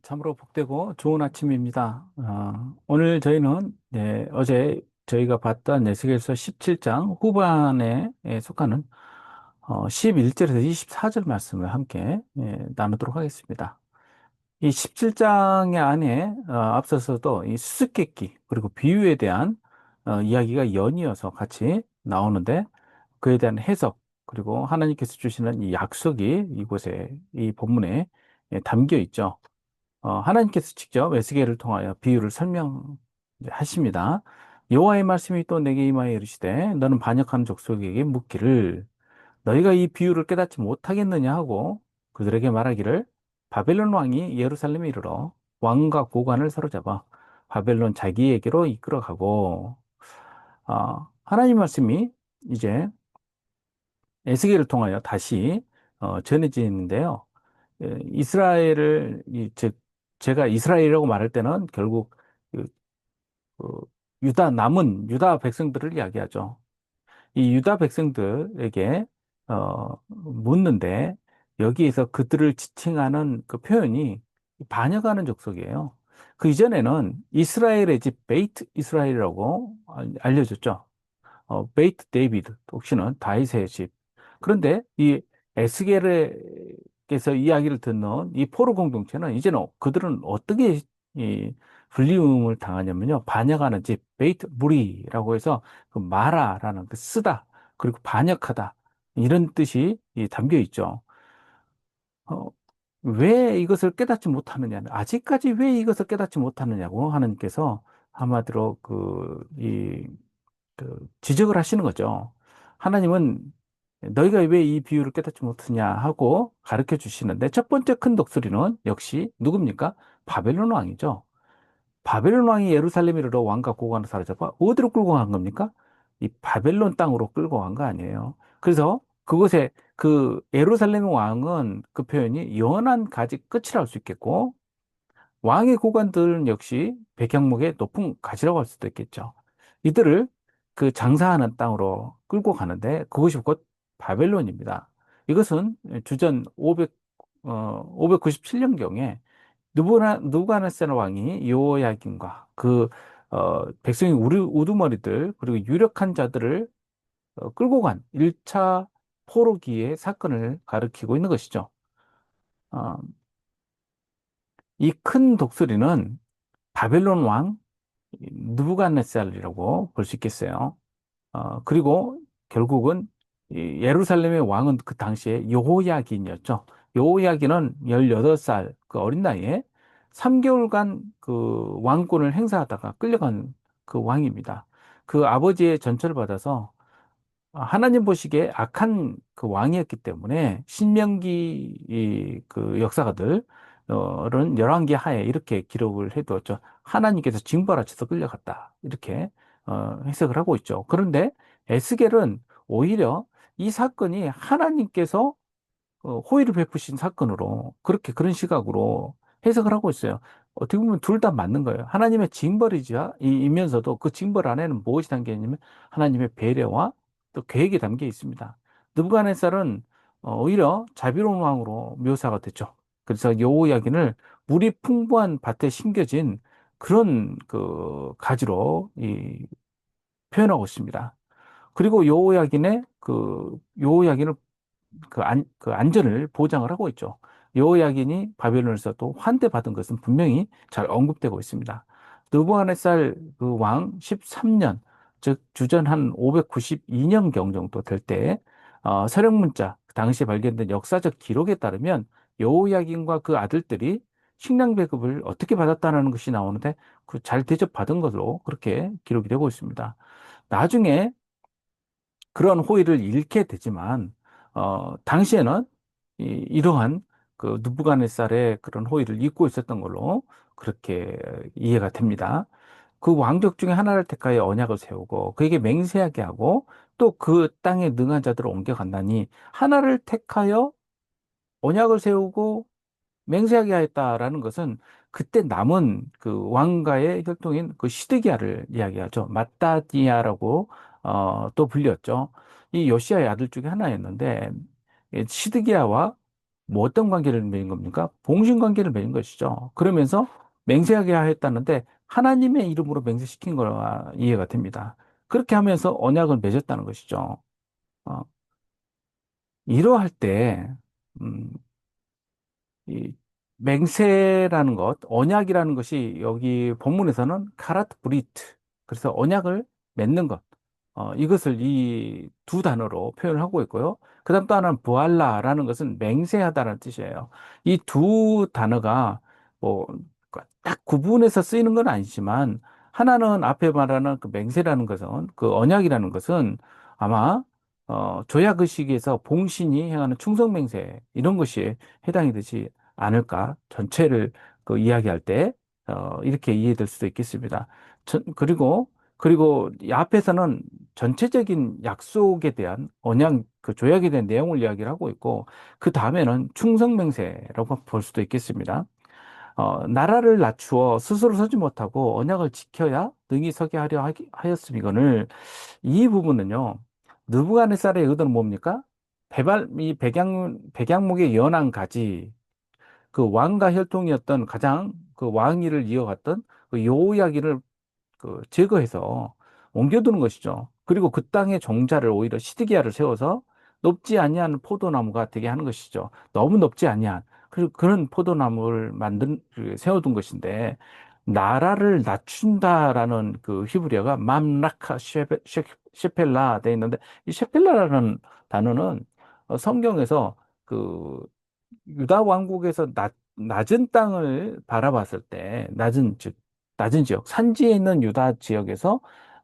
참으로 복되고 좋은 아침입니다. 오늘 저희는 어제 저희가 봤던 에스겔서 17장 후반에 속하는 11절에서 24절 말씀을 함께 나누도록 하겠습니다. 이 17장의 안에 앞서서도 이 수수께끼 그리고 비유에 대한 이야기가 연이어서 같이 나오는데 그에 대한 해석 그리고 하나님께서 주시는 이 약속이 이곳에 이 본문에 담겨 있죠. 하나님께서 직접 에스겔을 통하여 비유를 설명하십니다. 여호와의 말씀이 또 내게 임하여 이르시되 너는 반역하는 족속에게 묻기를 너희가 이 비유를 깨닫지 못하겠느냐 하고 그들에게 말하기를 바벨론 왕이 예루살렘에 이르러 왕과 고관을 사로잡아 바벨론 자기에게로 이끌어가고 하나님 말씀이 이제 에스겔을 통하여 다시 전해지는데요. 이스라엘을 즉 제가 이스라엘이라고 말할 때는 결국 그, 그 유다 남은 유다 백성들을 이야기하죠. 이 유다 백성들에게 묻는데 여기에서 그들을 지칭하는 그 표현이 반역하는 족속이에요. 그 이전에는 이스라엘의 집 베이트 이스라엘이라고 알려졌죠. 베이트 데이비드 혹시는 다윗의 집. 그런데 이 에스겔에게서 이야기를 듣는 이 포로 공동체는 이제는 그들은 어떻게 이 불리움을 당하냐면요. 반역하는 집 베이트 무리라고 해서 그 마라라는 그 쓰다 그리고 반역하다 이런 뜻이 담겨 있죠. 어, 왜 이것을 깨닫지 못하느냐? 아직까지 왜 이것을 깨닫지 못하느냐고 하나님께서 한마디로 지적을 하시는 거죠. 하나님은 너희가 왜 이 비유를 깨닫지 못하냐 하고 가르쳐 주시는데 첫 번째 큰 독수리는 역시 누굽니까? 바벨론 왕이죠. 바벨론 왕이 예루살렘이로 왕과 고관을 사로잡아 어디로 끌고 간 겁니까? 이 바벨론 땅으로 끌고 간 거 아니에요. 그래서 그곳에 그 예루살렘 왕은 그 표현이 연한 가지 끝이라 할 수 있겠고 왕의 고관들은 역시 백향목의 높은 가지라고 할 수도 있겠죠. 이들을 그 장사하는 땅으로 끌고 가는데 그것이 곧 바벨론입니다. 이것은 주전 597년경에 누부갓네살 왕이 여호야김과 백성의 우두머리들 그리고 유력한 자들을 끌고 간 1차 포로기의 사건을 가리키고 있는 것이죠. 어, 이 큰 독수리는 바벨론 왕 느부갓네살이라고 볼 수 있겠어요. 그리고 결국은 이 예루살렘의 왕은 그 당시에 여호야긴이었죠. 여호야긴은 18살 그 어린 나이에 3개월간 그 왕권을 행사하다가 끌려간 그 왕입니다. 그 아버지의 전처를 받아서 하나님 보시기에 악한 그 왕이었기 때문에 신명기 그 역사가들은 열왕기 하에 이렇게 기록을 해두었죠. 하나님께서 징벌하셔서 끌려갔다. 이렇게 해석을 하고 있죠. 그런데 에스겔은 오히려 이 사건이 하나님께서 호의를 베푸신 사건으로 그렇게 그런 시각으로 해석을 하고 있어요. 어떻게 보면 둘 다 맞는 거예요. 하나님의 징벌이자 이면서도 그 징벌 안에는 무엇이 담겨 있냐면 하나님의 배려와 또 계획이 담겨 있습니다. 느부갓네살은 오히려 자비로운 왕으로 묘사가 됐죠. 그래서 여호야긴을 물이 풍부한 밭에 심겨진 그런 그 가지로 표현하고 있습니다. 그리고 여호야긴을 그 안전을 보장을 하고 있죠. 여호야긴이 바벨론에서 또 환대받은 것은 분명히 잘 언급되고 있습니다. 느부갓네살 그 왕 13년, 즉 주전 한 592년경 정도 될 때, 서령문자, 그 당시에 발견된 역사적 기록에 따르면 여호야긴과 그 아들들이 식량 배급을 어떻게 받았다는 것이 나오는데 그 잘 대접받은 것으로 그렇게 기록이 되고 있습니다. 나중에 그런 호의를 잃게 되지만 당시에는 이러한 그 느부갓네살의 그런 호의를 잊고 있었던 걸로 그렇게 이해가 됩니다. 그 왕족 중에 하나를 택하여 언약을 세우고 그에게 맹세하게 하고 또 그 땅에 능한 자들을 옮겨간다니 하나를 택하여 언약을 세우고 맹세하게 하였다라는 것은 그때 남은 그 왕가의 혈통인 그 시드기야를 이야기하죠. 마따디야라고 또 불렸죠. 이 요시아의 아들 중에 하나였는데 시드기야와 뭐 어떤 관계를 맺은 겁니까? 봉신 관계를 맺은 것이죠. 그러면서 맹세하게 하였다는데 하나님의 이름으로 맹세시킨 거와 이해가 됩니다. 그렇게 하면서 언약을 맺었다는 것이죠. 어, 이러할 때, 음, 이 맹세라는 것, 언약이라는 것이 여기 본문에서는 카라트 브리트, 그래서 언약을 맺는 것, 이것을 이 두 단어로 표현을 하고 있고요. 그다음 또 하나는 부알라라는 것은 맹세하다라는 뜻이에요. 이 두 단어가 뭐 딱 구분해서 쓰이는 건 아니지만 하나는 앞에 말하는 그 맹세라는 것은 그 언약이라는 것은 아마 조약 의식에서 봉신이 행하는 충성맹세 이런 것이 해당이 되지 않을까 전체를 그 이야기할 때 이렇게 이해될 수도 있겠습니다. 그리고 이 앞에서는 전체적인 약속에 대한 언약 그 조약에 대한 내용을 이야기를 하고 있고 그 다음에는 충성맹세라고 볼 수도 있겠습니다. 나라를 낮추어 스스로 서지 못하고 언약을 지켜야 능히 서게 하였음이거늘 이 부분은요. 느부갓네살의 의도는 뭡니까? 이 백양목의 연한 가지 그 왕과 혈통이었던 가장 그 왕위를 이어갔던 그 여호야기를 그 제거해서 옮겨두는 것이죠. 그리고 그 땅의 종자를 오히려 시드기야를 세워서 높지 아니한 포도나무가 되게 하는 것이죠. 너무 높지 아니한 그리고 그런 포도나무를 세워둔 것인데 나라를 낮춘다라는 그 히브리어가 맘라카 셰펠라 돼 있는데 이 셰펠라라는 단어는 성경에서 그 유다 왕국에서 낮은 땅을 바라봤을 때, 낮은 지역, 산지에 있는 유다 지역에서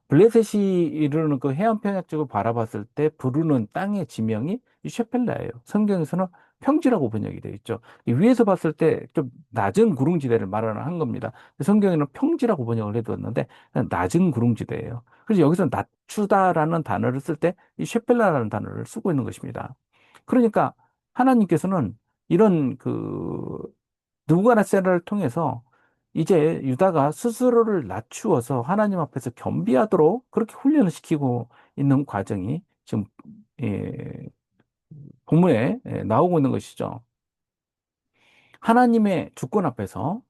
블레셋이 이르는 그 해안 평야 쪽을 바라봤을 때 부르는 땅의 지명이 이 셰펠라예요. 성경에서는 평지라고 번역이 되어 있죠. 이 위에서 봤을 때 좀 낮은 구릉지대를 말하는 한 겁니다. 성경에는 평지라고 번역을 해두었는데 그냥 낮은 구릉지대예요. 그래서 여기서 낮추다라는 단어를 쓸 때 이 셰펠라라는 단어를 쓰고 있는 것입니다. 그러니까 하나님께서는 이런 그 느부갓네살을 통해서 이제 유다가 스스로를 낮추어서 하나님 앞에서 겸비하도록 그렇게 훈련을 시키고 있는 과정이 지금 예, 본문에 나오고 있는 것이죠. 하나님의 주권 앞에서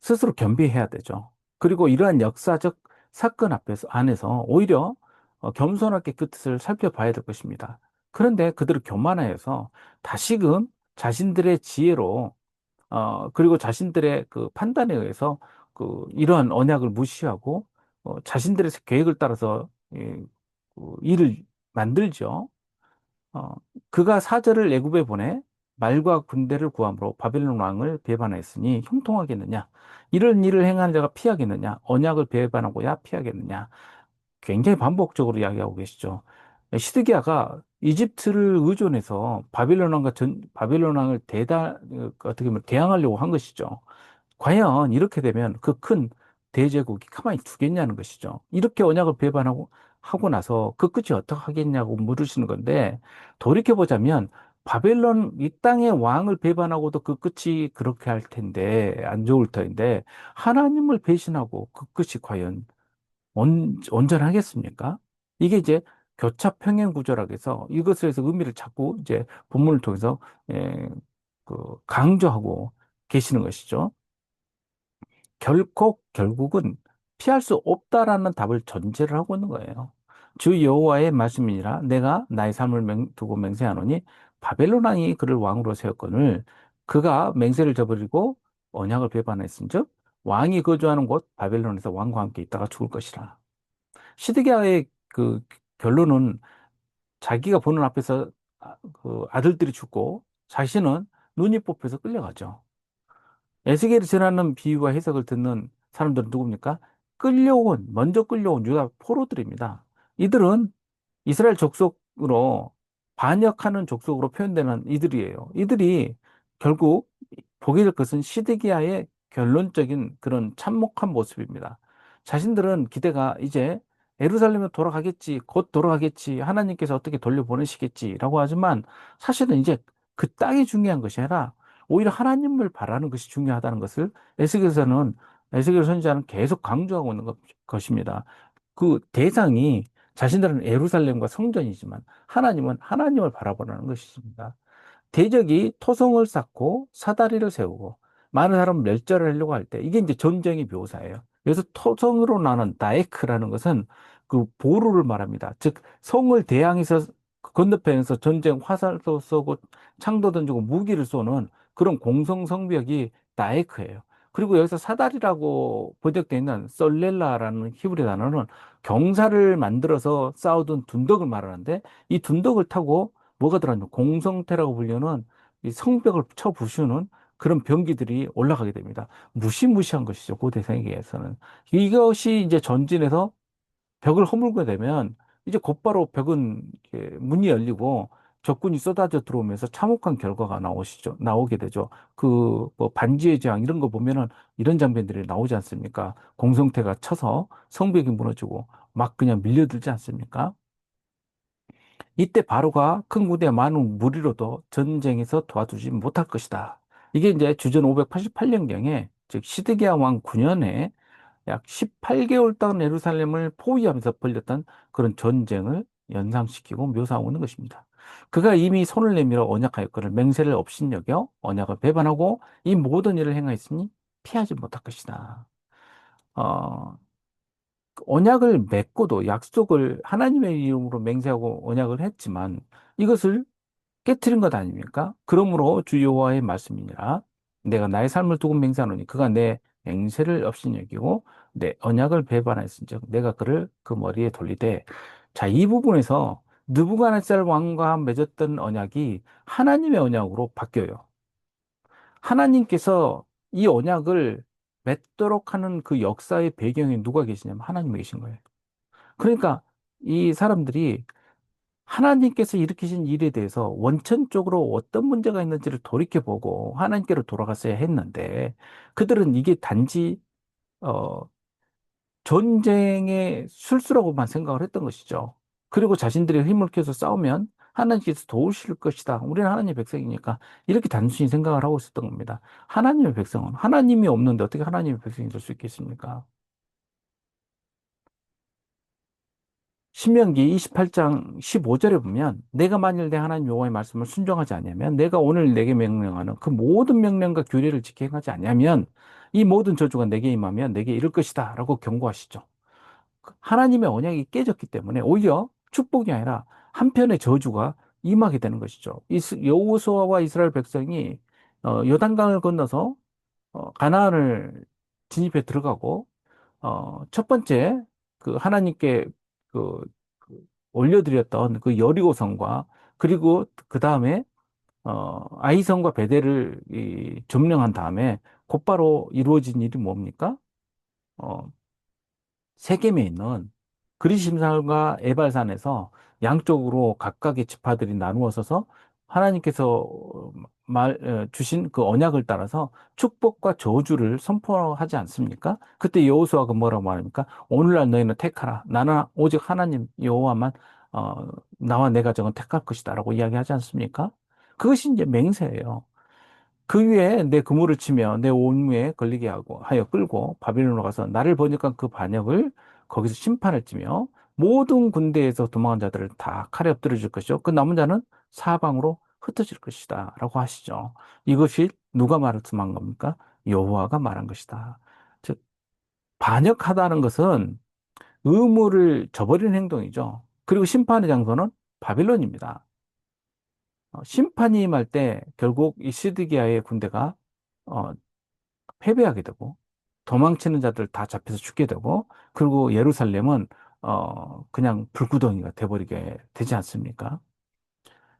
스스로 겸비해야 되죠. 그리고 이러한 역사적 사건 안에서 오히려 겸손하게 그 뜻을 살펴봐야 될 것입니다. 그런데 그들을 교만하여서 다시금 자신들의 지혜로 그리고 자신들의 그 판단에 의해서 그 이러한 언약을 무시하고 자신들의 계획을 따라서 그 일을 만들죠. 어, 그가 사절을 애굽에 보내 말과 군대를 구함으로 바벨론 왕을 배반하였으니 형통하겠느냐? 이런 일을 행하는 자가 피하겠느냐? 언약을 배반하고야 피하겠느냐? 굉장히 반복적으로 이야기하고 계시죠. 시드기야가 이집트를 의존해서 바벨론 왕을 어떻게 보면 대항하려고 한 것이죠. 과연 이렇게 되면 그 큰 대제국이 가만히 두겠냐는 것이죠. 이렇게 언약을 하고 나서 그 끝이 어떻게 하겠냐고 물으시는 건데 돌이켜보자면 바벨론 이 땅의 왕을 배반하고도 그 끝이 그렇게 할 텐데 안 좋을 터인데 하나님을 배신하고 그 끝이 과연 온전하겠습니까? 이게 이제 교차 평행 구조라고 해서 이것에서 의미를 자꾸 이제 본문을 통해서 에, 강조하고 계시는 것이죠. 결국은 피할 수 없다라는 답을 전제를 하고 있는 거예요. 주 여호와의 말씀이니라 내가 나의 삶을 두고 맹세하노니 바벨론 왕이 그를 왕으로 세웠거늘 그가 맹세를 저버리고 언약을 배반했은즉 왕이 거주하는 곳 바벨론에서 왕과 함께 있다가 죽을 것이라. 시드기야의 그 결론은 자기가 보는 앞에서 그 아들들이 죽고 자신은 눈이 뽑혀서 끌려가죠. 에스겔이 전하는 비유와 해석을 듣는 사람들은 누굽니까? 먼저 끌려온 유다 포로들입니다. 이들은 이스라엘 족속으로 반역하는 족속으로 표현되는 이들이에요. 이들이 결국 보게 될 것은 시드기야의 결론적인 그런 참혹한 모습입니다. 자신들은 기대가 이제 예루살렘에 돌아가겠지, 곧 돌아가겠지, 하나님께서 어떻게 돌려보내시겠지라고 하지만 사실은 이제 그 땅이 중요한 것이 아니라 오히려 하나님을 바라는 것이 중요하다는 것을 에스겔 선지자는 계속 강조하고 있는 것입니다. 그 대상이 자신들은 예루살렘과 성전이지만 하나님은 하나님을 바라보라는 것이십니다. 대적이 토성을 쌓고 사다리를 세우고 많은 사람을 멸절을 하려고 할 때 이게 이제 전쟁의 묘사예요. 그래서 토성으로 나는 다에크라는 것은 그 보루를 말합니다. 즉 성을 대항해서 그 건너편에서 전쟁 화살도 쏘고 창도 던지고 무기를 쏘는 그런 공성 성벽이 다에크예요. 그리고 여기서 사다리라고 번역되어 있는 썰렐라라는 히브리 단어는 경사를 만들어서 쌓아둔 둔덕을 말하는데 이 둔덕을 타고 뭐가 들어가냐 공성태라고 불리는 이 성벽을 쳐 부수는 그런 병기들이 올라가게 됩니다. 무시무시한 것이죠. 고대 세계에서는. 이것이 이제 전진해서 벽을 허물게 되면 이제 곧바로 벽은 이렇게 문이 열리고 적군이 쏟아져 들어오면서 참혹한 결과가 나오게 되죠. 그, 뭐, 반지의 제왕 이런 거 보면은 이런 장면들이 나오지 않습니까? 공성태가 쳐서 성벽이 무너지고 막 그냥 밀려들지 않습니까? 이때 바로가 큰 군대 많은 무리로도 전쟁에서 도와주지 못할 것이다. 이게 이제 주전 588년경에, 즉 시드기야 왕 9년에 약 18개월 동안 예루살렘을 포위하면서 벌였던 그런 전쟁을 연상시키고 묘사하고 있는 것입니다. 그가 이미 손을 내밀어 언약하였거늘 맹세를 업신여겨 언약을 배반하고 이 모든 일을 행하였으니 피하지 못할 것이다. 어, 언약을 맺고도 약속을 하나님의 이름으로 맹세하고 언약을 했지만 이것을 깨트린 것 아닙니까? 그러므로 주 여호와의 말씀이니라. 내가 나의 삶을 두고 맹세하노니 그가 내 맹세를 없인 여기고 내 언약을 배반하였은즉 내가 그를 그 머리에 돌리되 자, 이 부분에서 느부갓네살 왕과 맺었던 언약이 하나님의 언약으로 바뀌어요. 하나님께서 이 언약을 맺도록 하는 그 역사의 배경에 누가 계시냐면 하나님이 계신 거예요. 그러니까 이 사람들이 하나님께서 일으키신 일에 대해서 원천적으로 어떤 문제가 있는지를 돌이켜보고 하나님께로 돌아갔어야 했는데 그들은 이게 단지 어, 전쟁의 술수라고만 생각을 했던 것이죠. 그리고 자신들의 힘을 켜서 싸우면 하나님께서 도우실 것이다. 우리는 하나님의 백성이니까 이렇게 단순히 생각을 하고 있었던 겁니다. 하나님의 백성은 하나님이 없는데 어떻게 하나님의 백성이 될 수 있겠습니까? 신명기 28장 15절에 보면 내가 만일 내 하나님 여호와의 말씀을 순종하지 않으면 내가 오늘 내게 명령하는 그 모든 명령과 규례를 지켜 행하지 않으면 이 모든 저주가 내게 임하면 내게 이를 것이다 라고 경고하시죠. 하나님의 언약이 깨졌기 때문에 오히려 축복이 아니라 한편의 저주가 임하게 되는 것이죠. 여호수아와 이스라엘 백성이 요단강을 건너서 가나안을 진입해 들어가고 첫 번째, 그 하나님께 그, 그 올려드렸던 그 여리고성과 그리고 그 다음에 아이성과 베델을 점령한 다음에 곧바로 이루어진 일이 뭡니까? 어, 세겜에 있는 그리심산과 에발산에서 양쪽으로 각각의 지파들이 나누어 서서 하나님께서 주신 그 언약을 따라서 축복과 저주를 선포하지 않습니까? 그때 여호수아가 뭐라고 말합니까? 오늘날 너희는 택하라. 나는 오직 하나님 여호와만 어, 나와 내 가정은 택할 것이다라고 이야기하지 않습니까? 그것이 이제 맹세예요. 그 위에 내 그물을 치며 내 온무에 걸리게 하고 하여 끌고 바빌론으로 가서 나를 번역한 그 반역을 거기서 심판을 찌며 모든 군대에서 도망한 자들을 다 칼에 엎드려 줄 것이요 그 남은 자는 사방으로 흩어질 것이다 라고 하시죠. 이것이 누가 말씀한 겁니까? 여호와가 말한 것이다. 즉 반역하다는 것은 의무를 저버리는 행동이죠. 그리고 심판의 장소는 바빌론입니다. 심판이 임할 때 결국 이 시드기야의 군대가 어, 패배하게 되고 도망치는 자들 다 잡혀서 죽게 되고 그리고 예루살렘은 그냥 불구덩이가 돼버리게 되지 않습니까?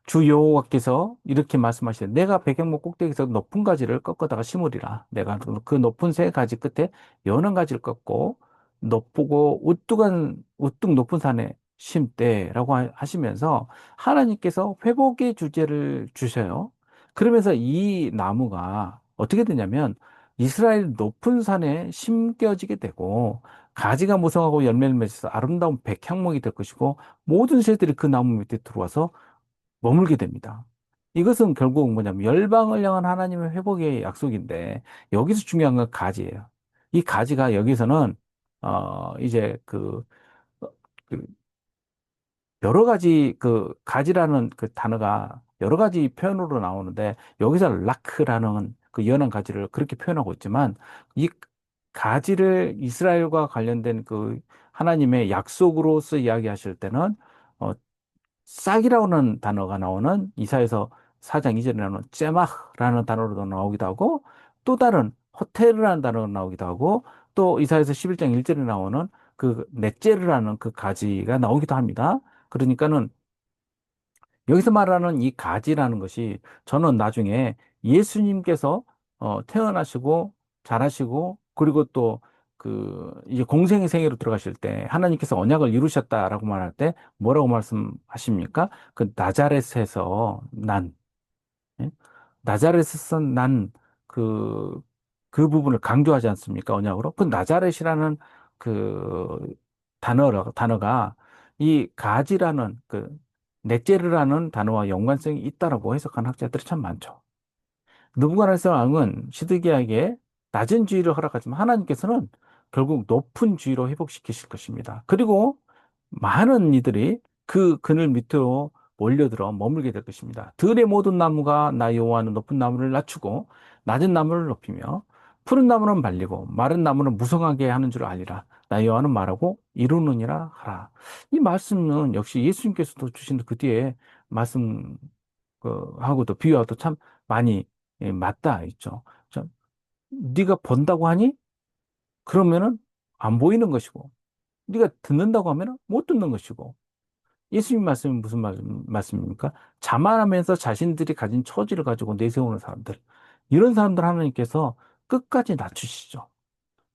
주 여호와께서 이렇게 말씀하시되 내가 백향목 꼭대기에서 높은 가지를 꺾어다가 심으리라. 내가 그 높은 새 가지 끝에 연한 가지를 꺾고 높고 우뚝 높은 산에 심대라고 하시면서 하나님께서 회복의 주제를 주셔요. 그러면서 이 나무가 어떻게 되냐면 이스라엘 높은 산에 심겨지게 되고 가지가 무성하고 열매를 맺어서 아름다운 백향목이 될 것이고 모든 새들이 그 나무 밑에 들어와서 머물게 됩니다. 이것은 결국 뭐냐면 열방을 향한 하나님의 회복의 약속인데 여기서 중요한 건 가지예요. 이 가지가 여기서는 이제 어, 그 여러 가지 그 가지라는 그 단어가 여러 가지 표현으로 나오는데 여기서 라크라는 그 연한 가지를 그렇게 표현하고 있지만 이 가지를 이스라엘과 관련된 그 하나님의 약속으로서 이야기하실 때는 어, 싹이라는 단어가 나오는 이사에서 4장 2절에 나오는 째마흐라는 단어로도 나오기도 하고 또 다른 호테르라는 단어가 나오기도 하고 또 이사에서 11장 1절에 나오는 그 넷제르라는 그 가지가 나오기도 합니다. 그러니까는 여기서 말하는 이 가지라는 것이 저는 나중에 예수님께서 태어나시고 자라시고 그리고 또 그 이제 공생의 생애로 들어가실 때 하나님께서 언약을 이루셨다라고 말할 때 뭐라고 말씀하십니까? 그 나자렛에서 난 예? 나자렛에서 난 그, 그 부분을 강조하지 않습니까? 언약으로. 그 나자렛이라는 그 단어가 이 가지라는 그 넷제르라는 단어와 연관성이 있다라고 해석한 학자들이 참 많죠. 느부갓네살 왕은 시드기야에게 낮은 지위를 허락하지만 하나님께서는 결국 높은 지위로 회복시키실 것입니다. 그리고 많은 이들이 그 그늘 밑으로 몰려들어 머물게 될 것입니다. 들의 모든 나무가 나 여호와는 높은 나무를 낮추고 낮은 나무를 높이며 푸른 나무는 말리고 마른 나무는 무성하게 하는 줄 아니라 나 여호와는 말하고 이루느니라 하라. 이 말씀은 역시 예수님께서도 주신 그 뒤에 말씀 그 하고도 비유하고도 참 많이 맞닿아 있죠. 자, 네가 본다고 하니 그러면은 안 보이는 것이고 네가 듣는다고 하면은 못 듣는 것이고 예수님 말씀이 무슨 말씀입니까? 자만하면서 자신들이 가진 처지를 가지고 내세우는 사람들 이런 사람들 하나님께서 끝까지 낮추시죠.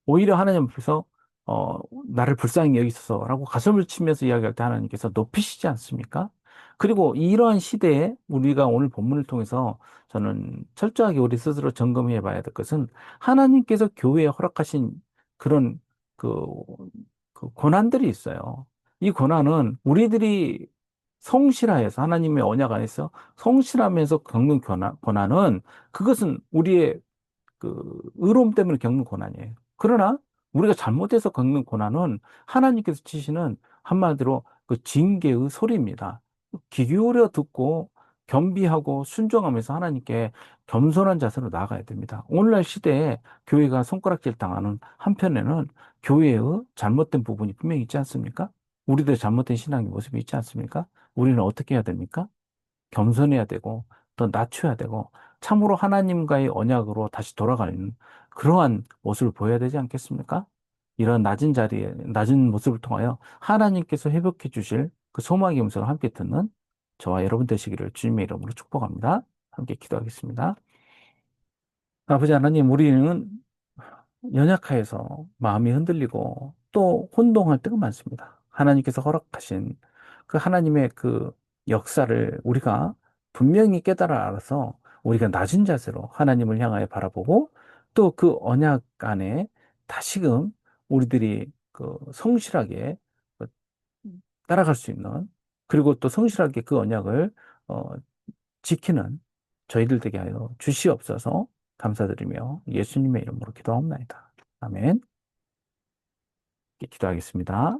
오히려 하나님 앞에서 어, 나를 불쌍히 여기소서라고 가슴을 치면서 이야기할 때 하나님께서 높이시지 않습니까? 그리고 이러한 시대에 우리가 오늘 본문을 통해서 저는 철저하게 우리 스스로 점검해 봐야 될 것은 하나님께서 교회에 허락하신 그런 그, 그 고난들이 있어요. 이 고난은 우리들이 성실하여서 하나님의 언약 안에서 성실하면서 겪는 고난은 그것은 우리의 그 의로움 때문에 겪는 고난이에요. 그러나 우리가 잘못해서 겪는 고난은 하나님께서 치시는 한마디로 그 징계의 소리입니다. 귀 기울여 듣고 겸비하고 순종하면서 하나님께 겸손한 자세로 나아가야 됩니다. 오늘날 시대에 교회가 손가락질 당하는 한편에는 교회의 잘못된 부분이 분명히 있지 않습니까? 우리들의 잘못된 신앙의 모습이 있지 않습니까? 우리는 어떻게 해야 됩니까? 겸손해야 되고 더 낮춰야 되고 참으로 하나님과의 언약으로 다시 돌아가는 그러한 모습을 보여야 되지 않겠습니까? 이런 낮은 자리에 낮은 모습을 통하여 하나님께서 회복해 주실 그 소망의 음성을 함께 듣는 저와 여러분 되시기를 주님의 이름으로 축복합니다. 함께 기도하겠습니다. 아버지 하나님, 우리는 연약하여서 마음이 흔들리고 또 혼동할 때가 많습니다. 하나님께서 허락하신 그 하나님의 그 역사를 우리가 분명히 깨달아 알아서 우리가 낮은 자세로 하나님을 향하여 바라보고 또 그 언약 안에 다시금 우리들이 그 성실하게 그 따라갈 수 있는 그리고 또 성실하게 그 언약을 어, 지키는 저희들 되게 하여 주시옵소서 감사드리며 예수님의 이름으로 기도하옵나이다. 아멘. 기도하겠습니다.